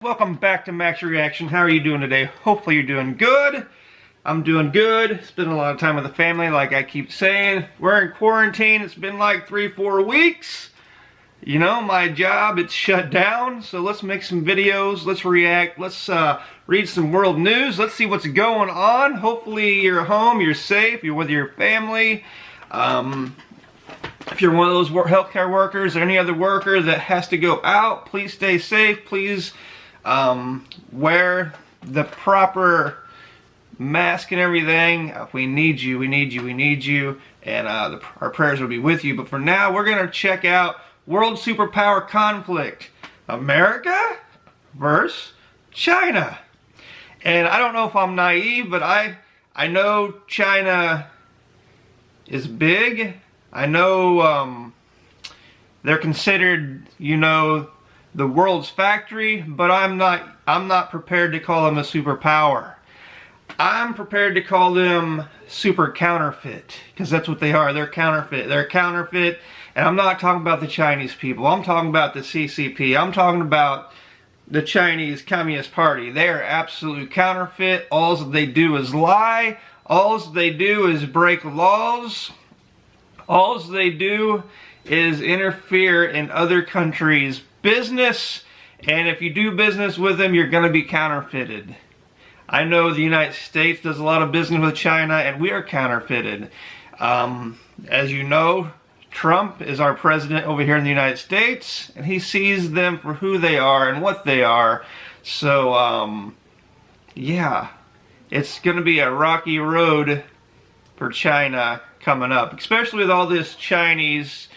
Welcome back to Max Reaction. How are you doing today? Hopefully you're doing good. I'm doing good. Spending a lot of time with the family, like I keep saying. We're in quarantine. It's been like 3-4 weeks. You know, my job, it's shut down. So let's make some videos. Let's react. Let's read some world news. Let's see what's going on. Hopefully you're home, you're safe, you're with your family. If you're one of those healthcare workers or any other worker that has to go out, please stay safe. Please wear the proper mask and everything. We need you, we need you, we need you, and our prayers will be with you. But for now, we're going to check out world superpower conflict. America versus China. And I don't know if I'm naive, but I know China is big. I know they're considered, you know, the world's factory, but I'm not prepared to call them a superpower. I'm prepared to call them super counterfeit, because that's what they are. They're counterfeit. They're counterfeit, and I'm not talking about the Chinese people. I'm talking about the CCP. I'm talking about the Chinese Communist Party. They are absolute counterfeit. All they do is lie. All they do is break laws. All they do is interfere in other countries' business, and if you do business with them, you're going to be counterfeited. I know the United States does a lot of business with China, and we are counterfeited. As you know, Trump is our president over here in the United States, and he sees them for who they are and what they are. So, yeah, it's going to be a rocky road for China coming up, especially with all this Chinese,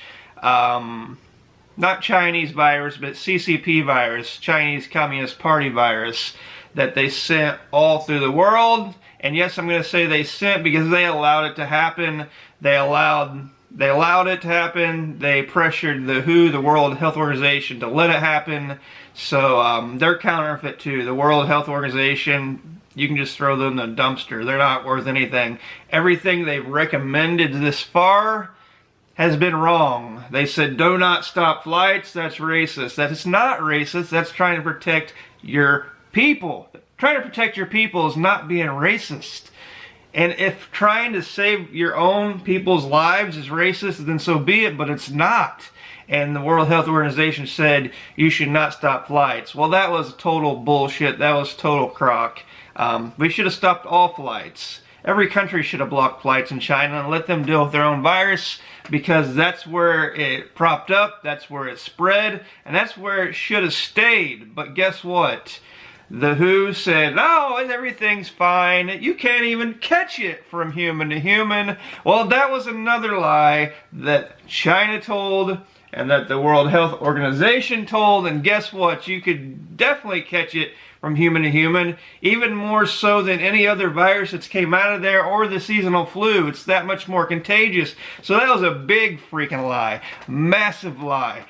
not Chinese virus, but CCP virus, Chinese Communist Party virus, that they sent all through the world. And yes, I'm going to say they sent because they allowed it to happen. They allowed it to happen. They pressured the WHO, the World Health Organization, to let it happen. So they're counterfeit too. The World Health Organization, you can just throw them in the dumpster. They're not worth anything. Everything they've recommended this far has been wrong. They said, do not stop flights. That's racist. That is not racist. That's trying to protect your people. Trying to protect your people is not being racist. And if trying to save your own people's lives is racist, then so be it, but it's not. And the World Health Organization said you should not stop flights. Well, that was total bullshit. That was total crock. We should have stopped all flights. Every country should have blocked flights in China and let them deal with their own virus, because that's where it propped up, that's where it spread, and that's where it should have stayed. But guess what? The WHO said, no, everything's fine. You can't even catch it from human to human. Well, that was another lie that China told and that the World Health Organization told. And guess what? You could definitely catch it from human to human, even more so than any other virus that's came out of there, or the seasonal flu. It's that much more contagious. So that was a big freaking lie. Massive lie.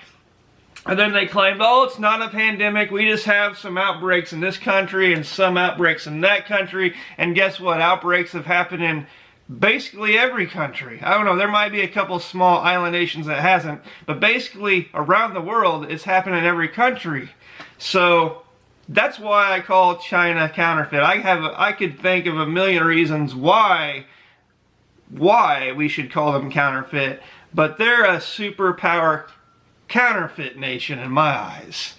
And then they claimed, oh, it's not a pandemic. We just have some outbreaks in this country and some outbreaks in that country. And guess what? Outbreaks have happened in basically every country. I don't know, there might be a couple small island nations that hasn't, but basically around the world, it's happened in every country. So that's why I call China counterfeit. I could think of a million reasons why we should call them counterfeit, but they're a superpower counterfeit nation in my eyes.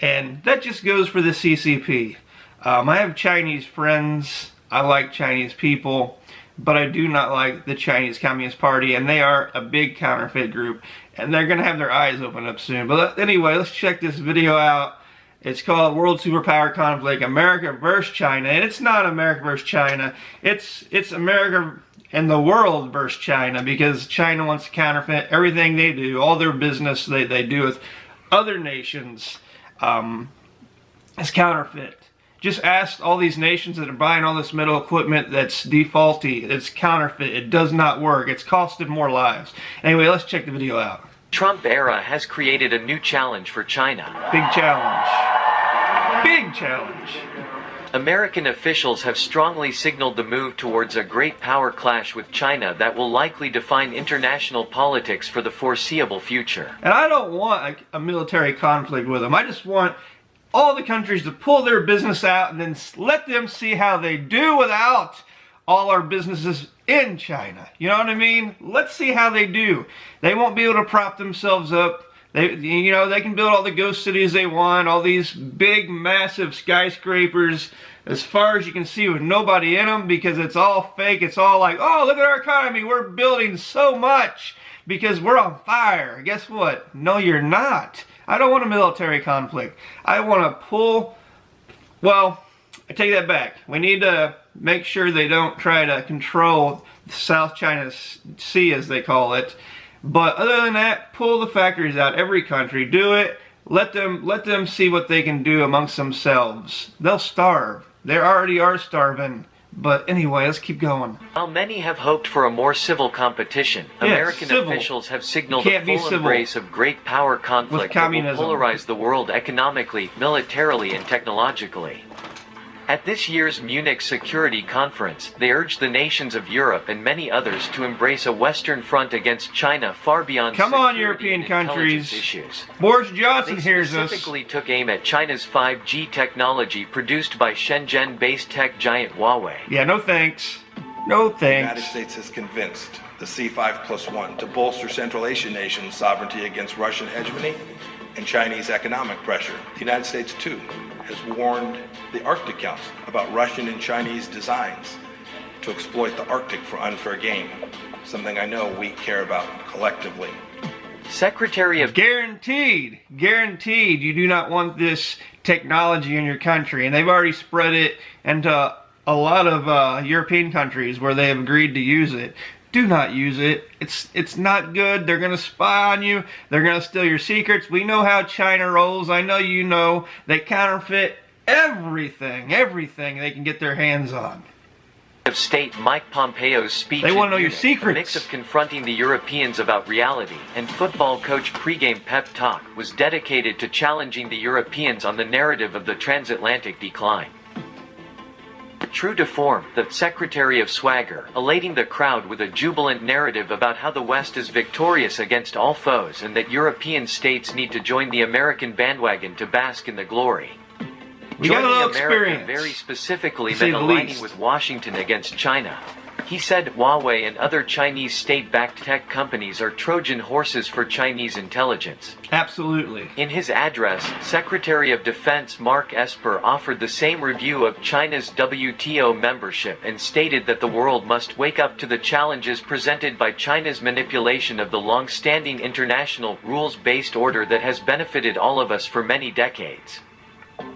And that just goes for the CCP. I have Chinese friends. I like Chinese people, but I do not like the Chinese Communist Party, and they are a big counterfeit group, and they're going to have their eyes open up soon. But anyway, let's check this video out. It's called World Superpower Conflict, America versus China. And it's not America versus China. It's America and the world versus China, because China wants to counterfeit everything they do. All their business they do with other nations is counterfeit. Just ask all these nations that are buying all this metal equipment that's defaulty. It's counterfeit. It does not work. It's costed more lives. Anyway, let's check the video out. Trump era has created a new challenge for China. Big challenge. Big challenge. American officials have strongly signaled the move towards a great power clash with China that will likely define international politics for the foreseeable future. And I don't want a military conflict with them. I just want all the countries to pull their business out and then let them see how they do without all our businesses in China. You know what I mean? Let's see how they do. They won't be able to prop themselves up. They can build all the ghost cities they want, all these big, massive skyscrapers as far as you can see with nobody in them, because it's all fake. It's all like, oh, look at our economy. We're building so much because we're on fire. Guess what? No, you're not. I don't want a military conflict. I want to well, I take that back. We need to make sure they don't try to control the South China Sea, as they call it. But other than that, pull the factories out. Every country, do it. Let them see what they can do amongst themselves. They'll starve. They already are starving. But anyway, let's keep going. While many have hoped for a more civil competition, American officials have signaled a full embrace of great power conflict that will polarize the world economically, militarily, and technologically. At this year's Munich Security Conference, they urged the nations of Europe and many others to embrace a Western front against China far beyond European countries. Issues. Boris Johnson hears us. They specifically took aim at China's 5G technology produced by Shenzhen-based tech giant Huawei. Yeah, no thanks. No thanks. The United States is convinced the C5+1 to bolster Central Asian nations' sovereignty against Russian hegemony and Chinese economic pressure. The United States, too, has warned the Arctic Council about Russian and Chinese designs to exploit the Arctic for unfair gain, something I know we care about collectively. Secretary of Guaranteed you do not want this technology in your country, and they've already spread it into a lot of European countries where they have agreed to use it. Do not use it. It's not good. They're going to spy on you. They're going to steal your secrets. We know how China rolls. I know you know. They counterfeit everything they can get their hands on. of State Mike Pompeo's speech they want to know your Munich, secrets. a mix of confronting the Europeans about reality and football coach pregame pep talk, was dedicated to challenging the Europeans on the narrative of the transatlantic decline. True to form, the Secretary of Swagger, elating the crowd with a jubilant narrative about how the West is victorious against all foes and that European states need to join the American bandwagon to bask in the glory. We got a Joining little America experience, very specifically to say meant the aligning least. with Washington against China. He said Huawei and other Chinese state-backed tech companies are Trojan horses for Chinese intelligence. Absolutely. In his address, Secretary of Defense Mark Esper offered the same review of China's WTO membership and stated that the world must wake up to the challenges presented by China's manipulation of the long-standing international, rules-based order that has benefited all of us for many decades.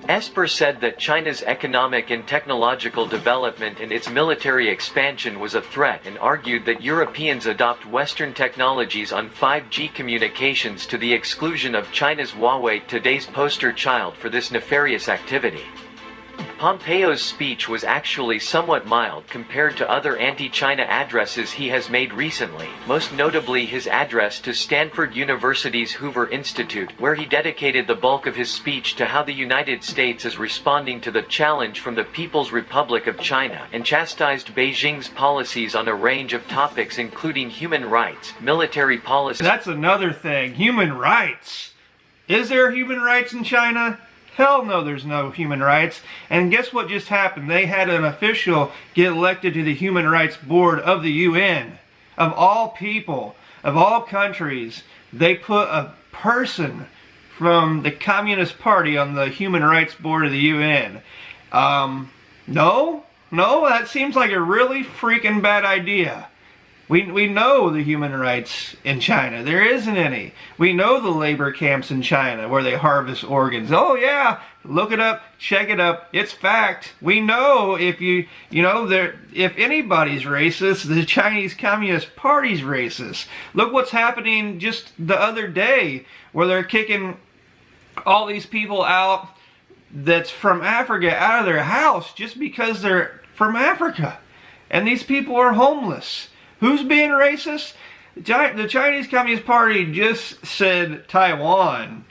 Esper said that China's economic and technological development and its military expansion was a threat and argued that Europeans adopt Western technologies on 5G communications to the exclusion of China's Huawei, today's poster child for this nefarious activity. Pompeo's speech was actually somewhat mild compared to other anti-China addresses he has made recently, most notably his address to Stanford University's Hoover Institute, where he dedicated the bulk of his speech to how the United States is responding to the challenge from the People's Republic of China, and chastised Beijing's policies on a range of topics including human rights, military policy. That's another thing. Human rights. Is there human rights in China? Hell no, there's no human rights. And guess what just happened? They had an official get elected to the Human Rights Board of the UN. Of all people, of all countries, they put a person from the Communist Party on the Human Rights Board of the UN. No, that seems like a really freaking bad idea. We know the human rights in China. There isn't any. We know the labor camps in China where they harvest organs. Oh yeah, look it up, check it up. It's fact. We know if if anybody's racist, the Chinese Communist Party's racist. Look what's happening just the other day where they're kicking all these people out that's from Africa out of their house just because they're from Africa. And these people are homeless. Who's being racist? The Chinese Communist Party just said Taiwan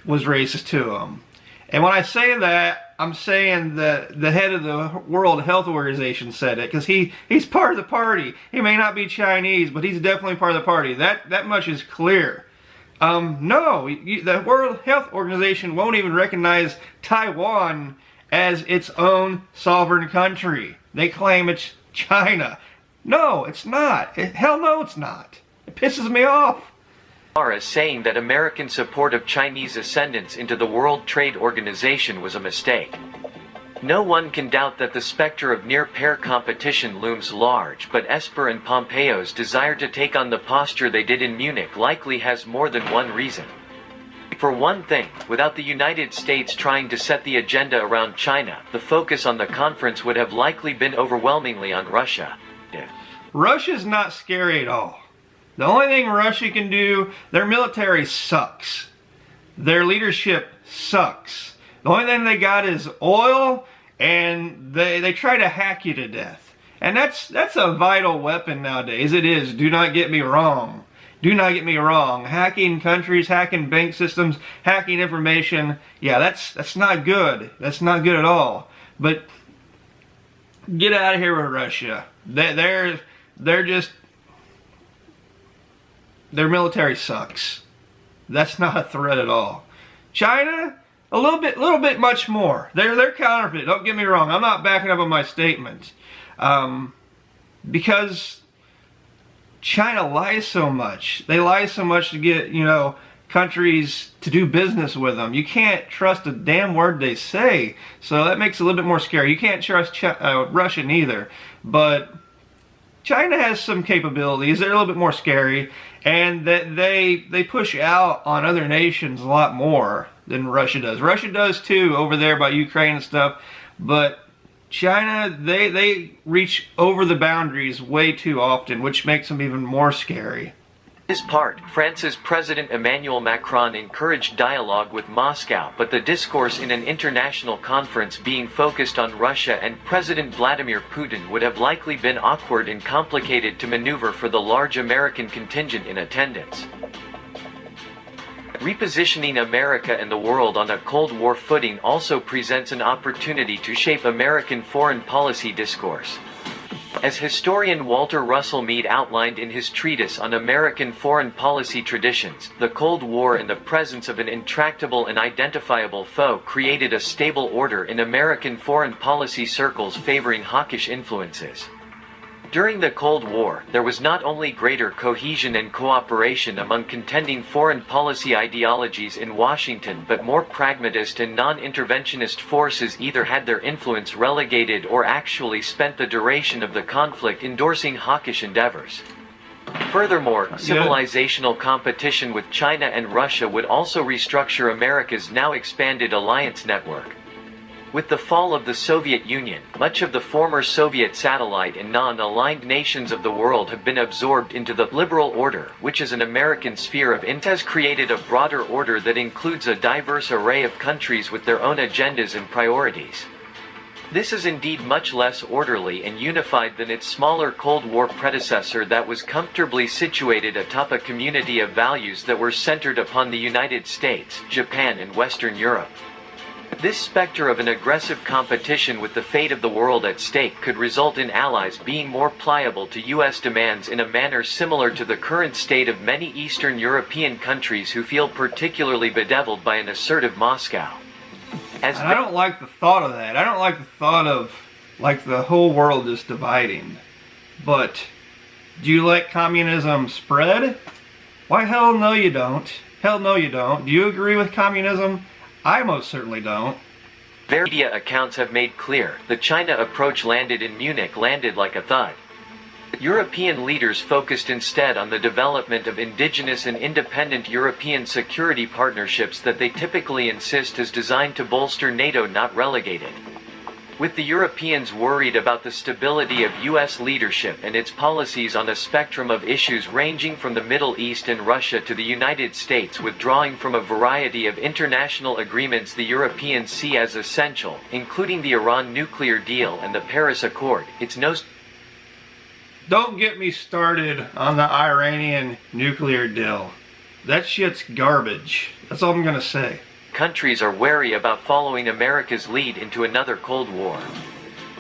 was racist to them. And when I say that, I'm saying that the head of the World Health Organization said it, because he's part of the party. He may not be Chinese, but he's definitely part of the party. That much is clear. No, the World Health Organization won't even recognize Taiwan as its own sovereign country. They claim it's China. No, it's not. Hell no, it's not. It pisses me off. As saying that American support of Chinese ascendance into the World Trade Organization was a mistake. No one can doubt that the specter of near-pair competition looms large, but Esper and Pompeo's desire to take on the posture they did in Munich likely has more than one reason. For one thing, without the United States trying to set the agenda around China, the focus on the conference would have likely been overwhelmingly on Russia. Russia's not scary at all. The only thing Russia can do, their military sucks. Their leadership sucks. The only thing they got is oil, and they try to hack you to death. And that's a vital weapon nowadays. It is. Do not get me wrong. Do not get me wrong. Hacking countries, hacking bank systems, hacking information. Yeah, that's not good. That's not good at all. But get out of here with Russia. They're just, their military sucks. That's not a threat at all. China, a little bit much more. They're counterfeit. Don't get me wrong. I'm not backing up on my statement. Because China lies so much. They lie so much to get, countries to do business with them. You can't trust a damn word they say. So that makes it a little bit more scary. You can't trust Russia neither. But China has some capabilities. They're a little bit more scary. And that they push out on other nations a lot more than Russia does. Russia does too over there by Ukraine and stuff. But China, they reach over the boundaries way too often, which makes them even more scary. For his part, France's President Emmanuel Macron encouraged dialogue with Moscow, but the discourse in an international conference being focused on Russia and President Vladimir Putin would have likely been awkward and complicated to maneuver for the large American contingent in attendance. Repositioning America and the world on a Cold War footing also presents an opportunity to shape American foreign policy discourse. As historian Walter Russell Mead outlined in his treatise on American foreign policy traditions, the Cold War in the presence of an intractable and identifiable foe created a stable order in American foreign policy circles favoring hawkish influences. During the Cold War, there was not only greater cohesion and cooperation among contending foreign policy ideologies in Washington, but more pragmatist and non-interventionist forces either had their influence relegated or actually spent the duration of the conflict endorsing hawkish endeavors. Furthermore, civilizational competition with China and Russia would also restructure America's now expanded alliance network. With the fall of the Soviet Union, much of the former Soviet satellite and non-aligned nations of the world have been absorbed into the liberal order, which is an American sphere of influence, has created a broader order that includes a diverse array of countries with their own agendas and priorities. This is indeed much less orderly and unified than its smaller Cold War predecessor that was comfortably situated atop a community of values that were centered upon the United States, Japan, and Western Europe. This specter of an aggressive competition with the fate of the world at stake could result in allies being more pliable to U.S. demands in a manner similar to the current state of many Eastern European countries who feel particularly bedeviled by an assertive Moscow. I don't like the thought of that. I don't like the thought of, the whole world is dividing. But, do you let communism spread? Why, hell no you don't. Hell no you don't. Do you agree with communism? I most certainly don't. Various media accounts have made clear the China approach landed in Munich landed like a thud. European leaders focused instead on the development of indigenous and independent European security partnerships that they typically insist is designed to bolster NATO, not relegate it. With the Europeans worried about the stability of U.S. leadership and its policies on a spectrum of issues ranging from the Middle East and Russia to the United States withdrawing from a variety of international agreements the Europeans see as essential, including the Iran nuclear deal and the Paris Accord, it's no... Don't get me started on the Iranian nuclear deal. That shit's garbage. That's all I'm gonna say. Countries are wary about following America's lead into another Cold War.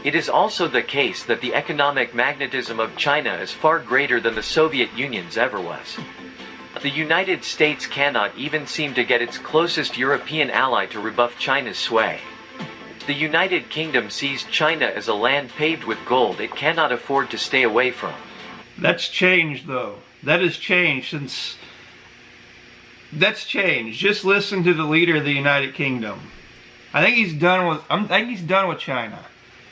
It is also the case that the economic magnetism of China is far greater than the Soviet Union's ever was. The United States cannot even seem to get its closest European ally to rebuff China's sway. The United Kingdom sees China as a land paved with gold it cannot afford to stay away from. That's changed, though. That has changed since... That's changed. Just listen to the leader of the United Kingdom. I think he's done with China.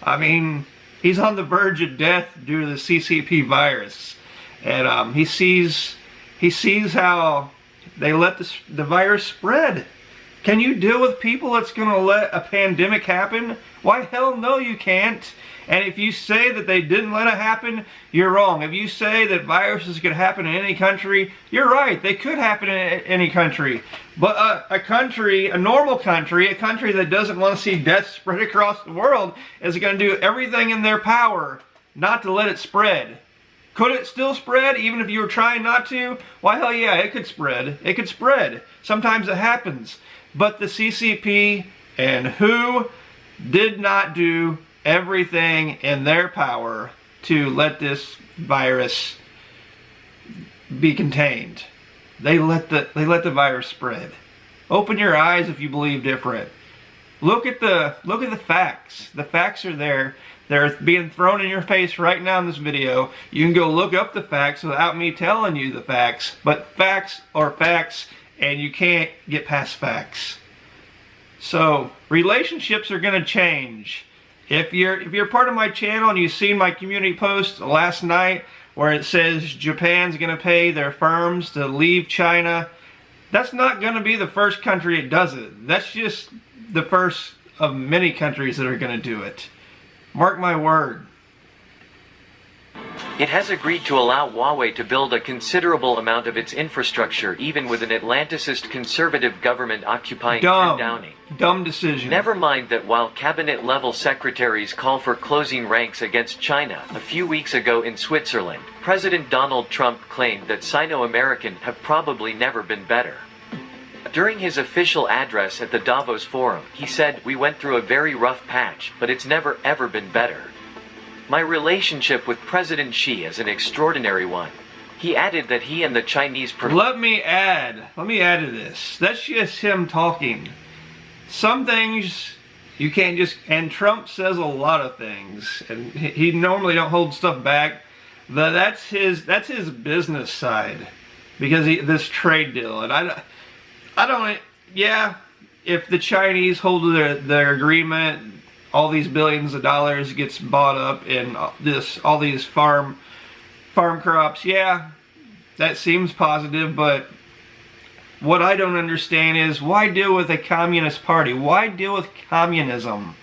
I mean, he's on the verge of death due to the CCP virus, and he sees how they let the virus spread. Can you deal with people that's going to let a pandemic happen? Why, hell no, you can't. And if you say that they didn't let it happen, you're wrong. If you say that viruses could happen in any country, you're right. They could happen in any country. But a normal country, a country that doesn't want to see death spread across the world, is going to do everything in their power not to let it spread. Could it still spread even if you were trying not to? Why, hell yeah, it could spread. It could spread. Sometimes it happens. But the CCP and WHO did not do everything in their power to let this virus be contained. They let the virus spread. Open your eyes if you believe different. Look at the facts. The facts are there. They're being thrown in your face right now in this video. You can go look up the facts without me telling you the facts. But facts are facts, and you can't get past facts. So relationships are going to change. If you're part of my channel and you've seen my community post last night where it says Japan's going to pay their firms to leave China, that's not going to be the first country it does it. That's just the first of many countries that are going to do it. Mark my word. It has agreed to allow Huawei to build a considerable amount of its infrastructure even with an Atlanticist conservative government occupying Downing. Dumb decision. Never mind that while cabinet-level secretaries call for closing ranks against China, a few weeks ago in Switzerland, President Donald Trump claimed that Sino-American have probably never been better. During his official address at the Davos Forum, he said, "We went through a very rough patch, but it's never ever been better. My relationship with President Xi is an extraordinary one." He added that he and the Chinese... Let me add to this. That's just him talking. Some things you can't just... And Trump says a lot of things, and he normally don't hold stuff back. But that's his business side, because this trade deal, and I don't. Yeah, if the Chinese hold their agreement, all these billions of dollars gets bought up in all these farm crops. Yeah, that seems positive, but what I don't understand is why deal with a communist party? Why deal with communism?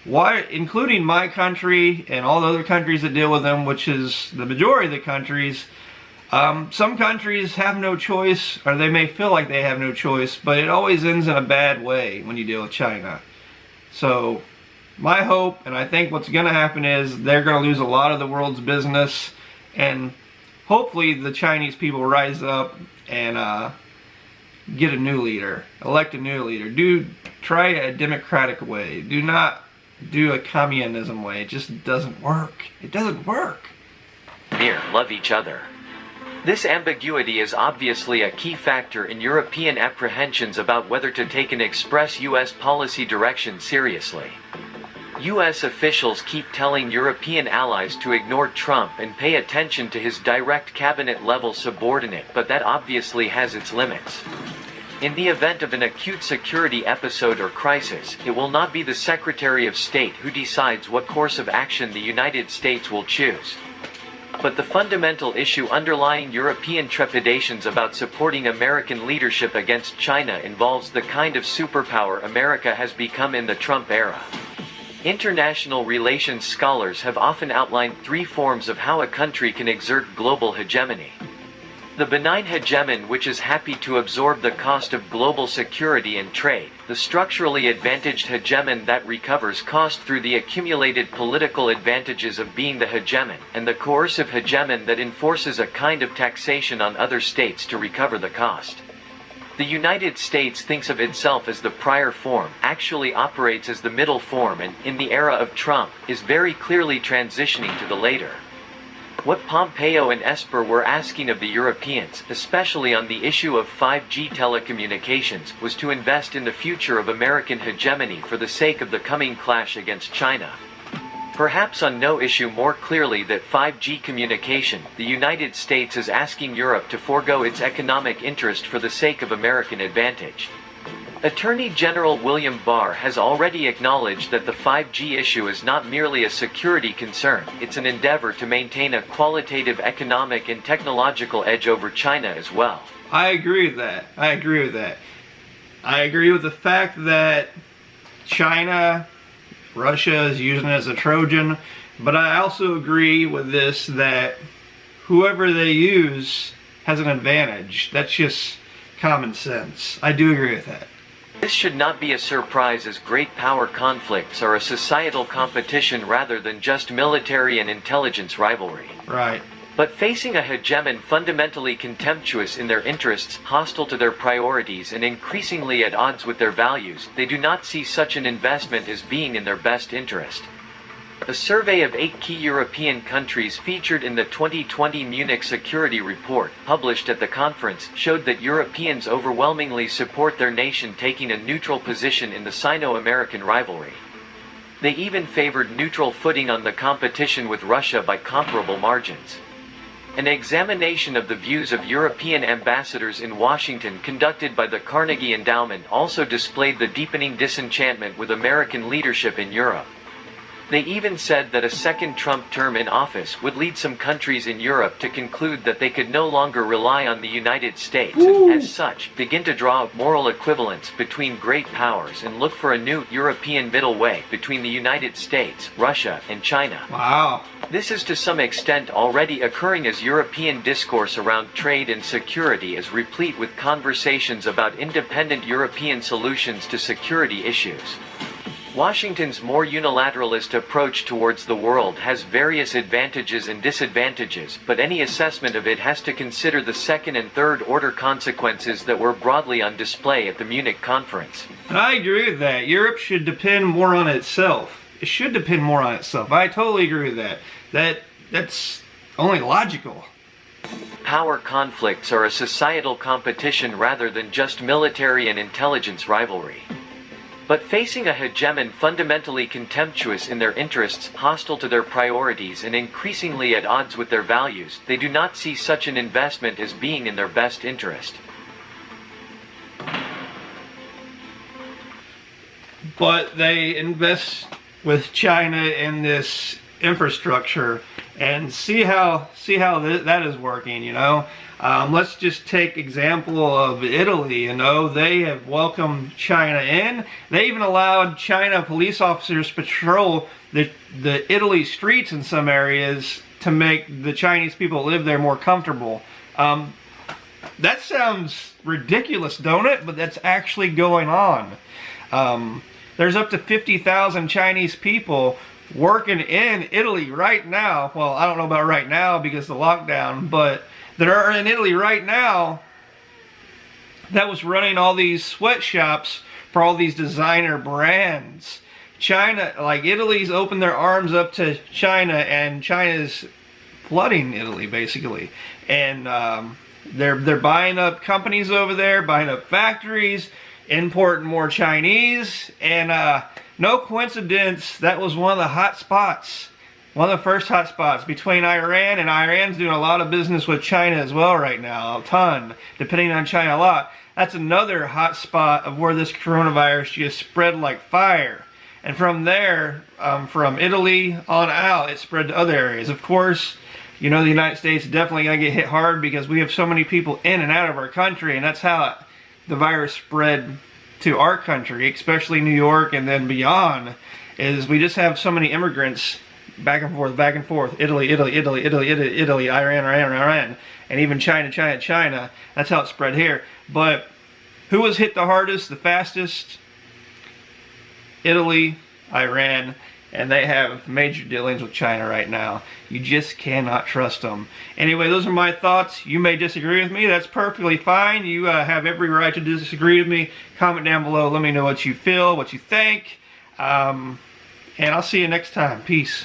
Why, including my country and all the other countries that deal with them, which is the majority of the countries. Some countries have no choice, or they may feel like they have no choice, but it always ends in a bad way when you deal with China. So my hope, and I think what's going to happen, is they're going to lose a lot of the world's business, and hopefully the Chinese people rise up and get a new leader, elect a new leader. Try a democratic way. Do not do a communism way. It just doesn't work. It doesn't work. Love each other. This ambiguity is obviously a key factor in European apprehensions about whether to take an express U.S. policy direction seriously. U.S. officials keep telling European allies to ignore Trump and pay attention to his direct cabinet-level subordinate, but that obviously has its limits. In the event of an acute security episode or crisis, it will not be the Secretary of State who decides what course of action the United States will choose. But the fundamental issue underlying European trepidations about supporting American leadership against China involves the kind of superpower America has become in the Trump era. International relations scholars have often outlined three forms of how a country can exert global hegemony. The benign hegemon, which is happy to absorb the cost of global security and trade, the structurally advantaged hegemon that recovers cost through the accumulated political advantages of being the hegemon, and the coercive hegemon that enforces a kind of taxation on other states to recover the cost. The United States thinks of itself as the prior form, actually operates as the middle form, and, in the era of Trump, is very clearly transitioning to the later. What Pompeo and Esper were asking of the Europeans, especially on the issue of 5G telecommunications, was to invest in the future of American hegemony for the sake of the coming clash against China. Perhaps on no issue more clearly than 5G communication, the United States is asking Europe to forego its economic interest for the sake of American advantage. Attorney General William Barr has already acknowledged that the 5G issue is not merely a security concern, it's an endeavor to maintain a qualitative economic and technological edge over China as well. I agree with that. I agree with that. I agree with the fact that China, Russia is using it as a Trojan, but I also agree with this that whoever they use has an advantage. That's just common sense. I do agree with that. This should not be a surprise, as great power conflicts are a societal competition rather than just military and intelligence rivalry. Right. But facing a hegemon fundamentally contemptuous in their interests, hostile to their priorities, and increasingly at odds with their values, they do not see such an investment as being in their best interest. A survey of 8 key European countries featured in the 2020 Munich Security Report, published at the conference, showed that Europeans overwhelmingly support their nation taking a neutral position in the Sino-American rivalry. They even favored neutral footing on the competition with Russia by comparable margins. An examination of the views of European ambassadors in Washington conducted by the Carnegie Endowment also displayed the deepening disenchantment with American leadership in Europe. They even said that a second Trump term in office would lead some countries in Europe to conclude that they could no longer rely on the United States and, as such, begin to draw moral equivalence between great powers and look for a new European middle way between the United States, Russia, and China. Wow. This is to some extent already occurring, as European discourse around trade and security is replete with conversations about independent European solutions to security issues. Washington's more unilateralist approach towards the world has various advantages and disadvantages, but any assessment of it has to consider the second and third order consequences that were broadly on display at the Munich conference. I agree with that. Europe should depend more on itself. It should depend more on itself. I totally agree with that. That's only logical. Power conflicts are a societal competition rather than just military and intelligence rivalry. But facing a hegemon fundamentally contemptuous in their interests, hostile to their priorities, and increasingly at odds with their values, they do not see such an investment as being in their best interest. But they invest with China in this infrastructure, and see how that is working, you know. Let's just take example of Italy. You know, they have welcomed China in. They even allowed China police officers patrol the Italy streets in some areas to make the Chinese people live there more comfortable. That sounds ridiculous, don't it? But that's actually going on. There's up to 50,000 Chinese people working in Italy right now. Well, I don't know about right now because of the lockdown, but that are in Italy right now that was running all these sweatshops for all these designer brands. China, like Italy's opened their arms up to China, and China's flooding Italy basically. And they're buying up companies over there, buying up factories, importing more Chinese, and no coincidence, that was one of the hot spots. One of the first hot spots between Iran, and Iran's doing a lot of business with China as well right now, a ton, depending on China a lot. That's another hot spot of where this coronavirus just spread like fire. And from there, from Italy on out, it spread to other areas. Of course, you know, the United States is definitely going to get hit hard because we have so many people in and out of our country, and that's how the virus spread to our country, especially New York and then beyond, is we just have so many immigrants back and forth, Italy, Iran, and even China. That's how it spread here. But who was hit the hardest, the fastest? Italy, Iran, and they have major dealings with China right now. You just cannot trust them. Anyway, those are my thoughts. You may disagree with me. That's perfectly fine. You have every right to disagree with me. Comment down below. Let me know what you feel, what you think. And I'll see you next time. Peace.